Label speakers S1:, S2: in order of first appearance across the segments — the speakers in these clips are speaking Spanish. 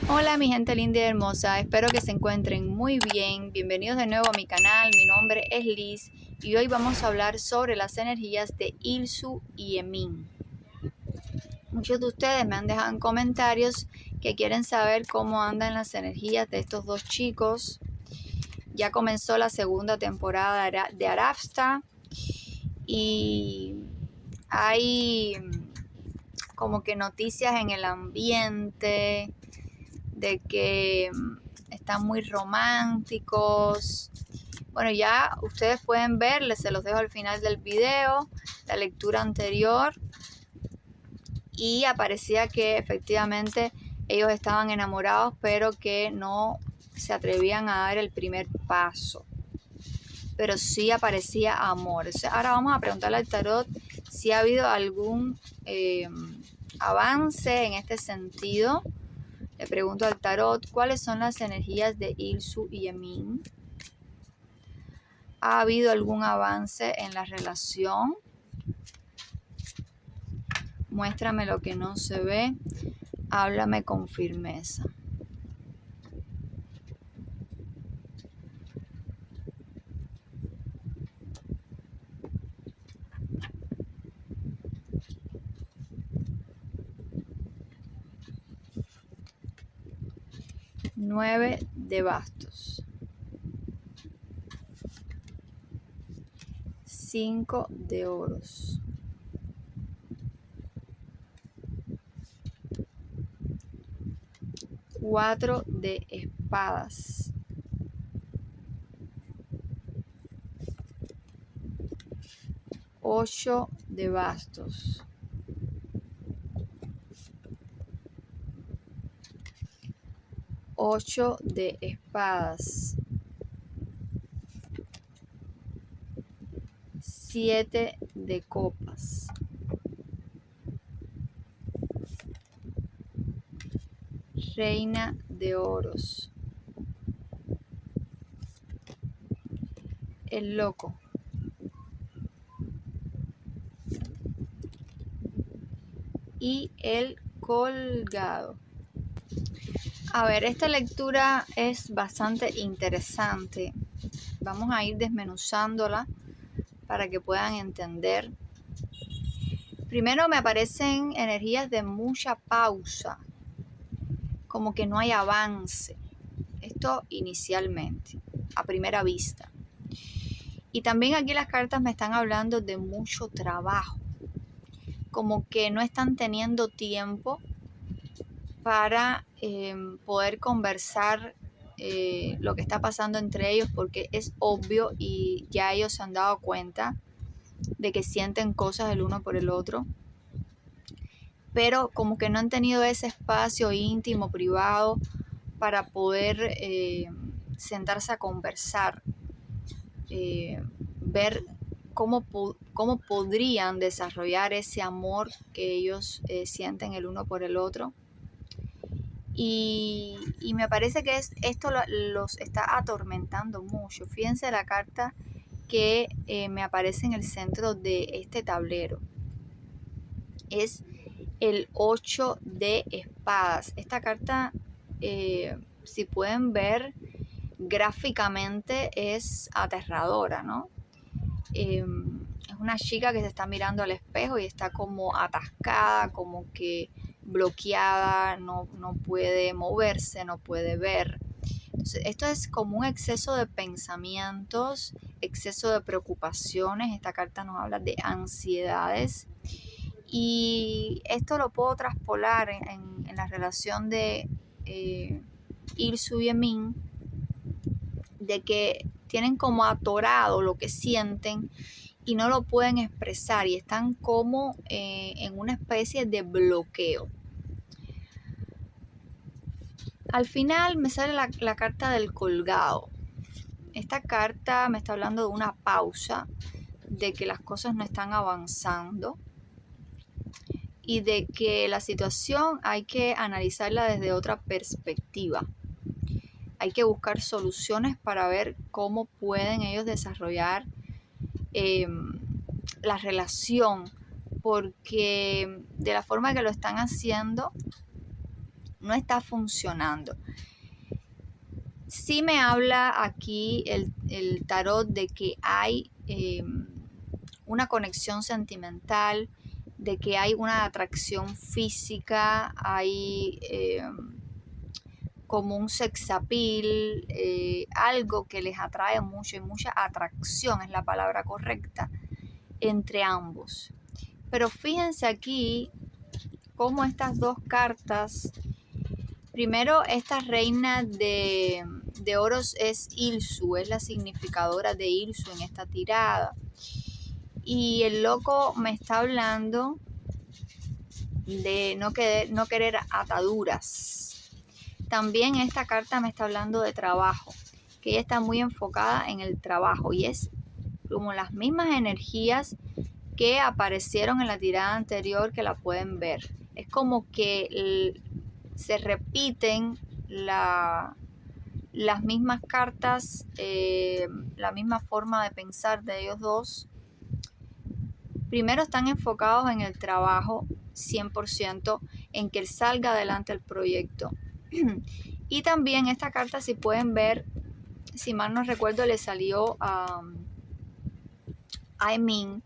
S1: Hola mi gente linda y hermosa, espero que se encuentren muy bien. Bienvenidos de nuevo a mi canal, mi nombre es Liz y hoy vamos a hablar sobre las energías de Ilsu y Emin. Muchos de ustedes me han dejado en comentarios que quieren saber cómo andan las energías de estos dos chicos. Ya comenzó la segunda temporada de Arafsta y hay como que noticias en el ambiente de que están muy románticos. Bueno, ya ustedes pueden ver, se los dejo al final del video, la lectura anterior, y aparecía que efectivamente ellos estaban enamorados, pero que no se atrevían a dar el primer paso. Pero sí aparecía amor. Ahora vamos a preguntarle al tarot si ha habido algún avance en este sentido. Le pregunto al tarot cuáles son las energías de Ilsu y Emin. ¿Ha habido algún avance en la relación? Muéstrame lo que no se ve. Háblame con firmeza. Nueve de bastos. 5 de oros. 4 de espadas. 8 de bastos. 8 de espadas. 7 de copas. Reina de oros. El loco. Y el colgado. A ver, esta lectura es bastante interesante. Vamos a ir desmenuzándola para que puedan entender. Primero me aparecen energías de mucha pausa, como que no hay avance. Esto inicialmente, a primera vista. Y también aquí las cartas me están hablando de mucho trabajo, como que no están teniendo tiempo para poder conversar lo que está pasando entre ellos, porque es obvio y ya ellos se han dado cuenta de que sienten cosas el uno por el otro, pero como que no han tenido ese espacio íntimo, privado, para poder sentarse a conversar, ver cómo podrían desarrollar ese amor que ellos sienten el uno por el otro. Y me parece que esto los está atormentando mucho. Fíjense la carta que me aparece en el centro de este tablero. Es el 8 de espadas. Esta carta, si pueden ver gráficamente, es aterradora, ¿no? Es una chica que se está mirando al espejo y está como atascada, como que bloqueada, no puede moverse, no puede ver. Entonces, esto es como un exceso de pensamientos, exceso de preocupaciones. Esta carta nos habla de ansiedades y esto lo puedo traspolar en la relación de Ilsu y Emin, de que tienen como atorado lo que sienten y no lo pueden expresar y están como en una especie de bloqueo. Al final me sale la carta del colgado. Esta carta me está hablando de una pausa, de que las cosas no están avanzando y de que la situación hay que analizarla desde otra perspectiva. Hay que buscar soluciones para ver cómo pueden ellos desarrollar la relación, porque de la forma que lo están haciendo no está funcionando. Sí me habla aquí el tarot de que hay una conexión sentimental, de que hay una atracción física, hay como un sex appeal, algo que les atrae mucho, y mucha atracción es la palabra correcta entre ambos. Pero fíjense aquí cómo estas dos cartas, primero esta reina de oros es Ilsu, es la significadora de Ilsu en esta tirada. Y el loco me está hablando de no querer ataduras. También esta carta me está hablando de trabajo, que ella está muy enfocada en el trabajo y es como las mismas energías que aparecieron en la tirada anterior, que la pueden ver. Es como que se repiten las mismas cartas, la misma forma de pensar de ellos dos. Primero están enfocados en el trabajo 100%, en que salga adelante el proyecto. Y también esta carta, si pueden ver, si mal no recuerdo, le salió a Emin,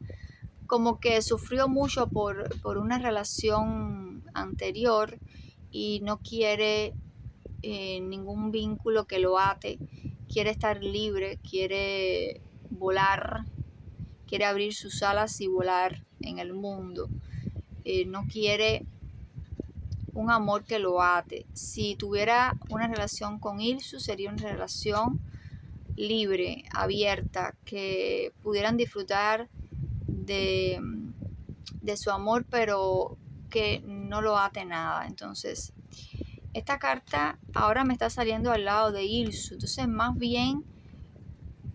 S1: como que sufrió mucho por una relación anterior y no quiere ningún vínculo que lo ate, quiere estar libre, quiere volar, quiere abrir sus alas y volar en el mundo. No quiere un amor que lo ate. Si tuviera una relación con Ilsu, sería una relación libre, abierta, que pudieran disfrutar de su amor, pero que no lo ate nada. Entonces, esta carta ahora me está saliendo al lado de Ilsu. Entonces, más bien,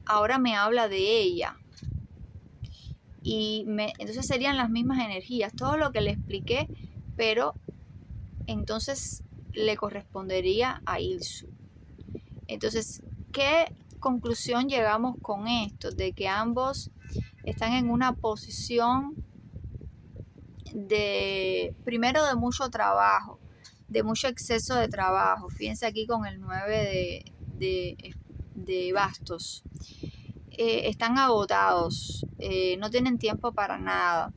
S1: ahora me habla de ella. Y entonces serían las mismas energías, todo lo que le expliqué, pero entonces le correspondería a Ilsu. Entonces, ¿qué conclusión llegamos con esto? De que ambos están en una posición primero de mucho trabajo, de mucho exceso de trabajo. Fíjense aquí con el 9 de bastos. Están agotados, no tienen tiempo para nada.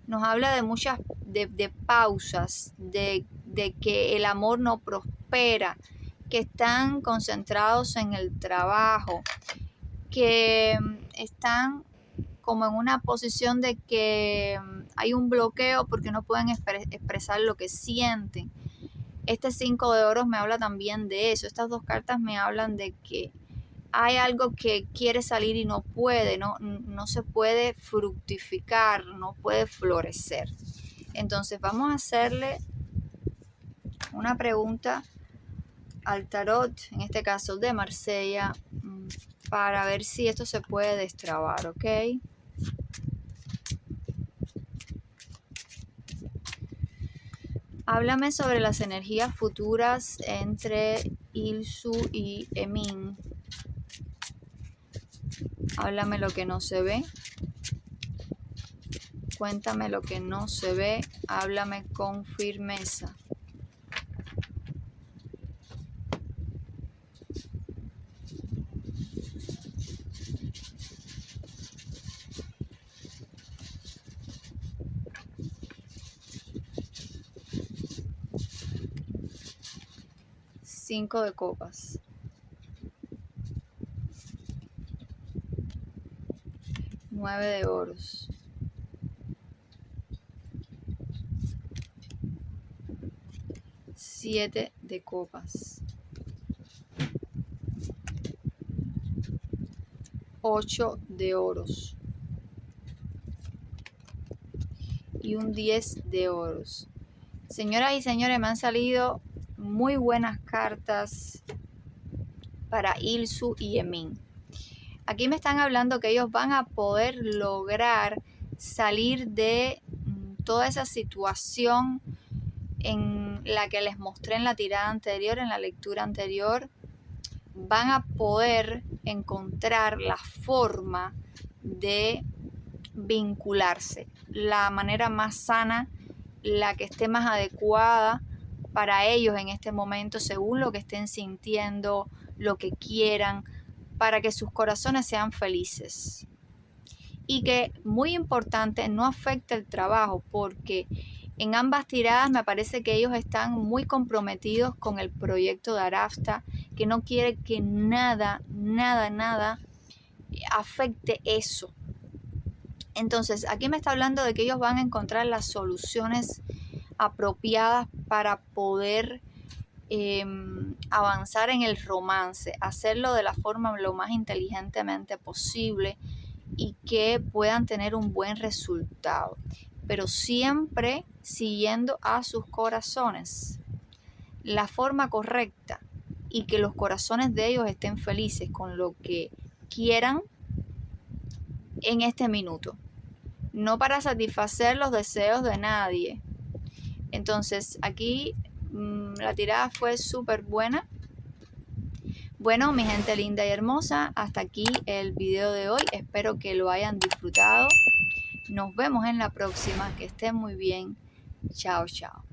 S1: Nos habla de muchas de pausas, de que el amor no prospera, que están concentrados en el trabajo, que están como en una posición de que hay un bloqueo porque no pueden expresar lo que sienten. Este 5 de oros me habla también de eso. Estas dos cartas me hablan de que hay algo que quiere salir y no puede, no se puede fructificar, no puede florecer. Entonces vamos a hacerle una pregunta al tarot, en este caso de Marsella, para ver si esto se puede destrabar, ¿ok? Háblame sobre las energías futuras entre Ilsu y Emin. Háblame lo que no se ve. Cuéntame lo que no se ve. Háblame con firmeza. Cinco de copas. 9 de oros. 7 de copas. 8 de oros. Y un 10 de oros. Señoras y señores, me han salido muy buenas cartas para Ilsu y Emin. Aquí me están hablando que ellos van a poder lograr salir de toda esa situación en la que les mostré en la tirada anterior, en la lectura anterior. Van a poder encontrar la forma de vincularse, la manera más sana, la que esté más adecuada para ellos en este momento, según lo que estén sintiendo, lo que quieran, para que sus corazones sean felices. Y que, muy importante, no afecte el trabajo, porque en ambas tiradas me parece que ellos están muy comprometidos con el proyecto de Arafta, que no quiere que nada afecte eso. Entonces, aquí me está hablando de que ellos van a encontrar las soluciones apropiadas para poder avanzar en el romance, hacerlo de la forma lo más inteligentemente posible y que puedan tener un buen resultado, pero siempre siguiendo a sus corazones, la forma correcta, y que los corazones de ellos estén felices con lo que quieran en este minuto, no para satisfacer los deseos de nadie. Entonces aquí la tirada fue súper buena. Bueno, mi gente linda y hermosa, hasta aquí el video de hoy. Espero que lo hayan disfrutado. Nos vemos en la próxima. Que estén muy bien. Chao, chao.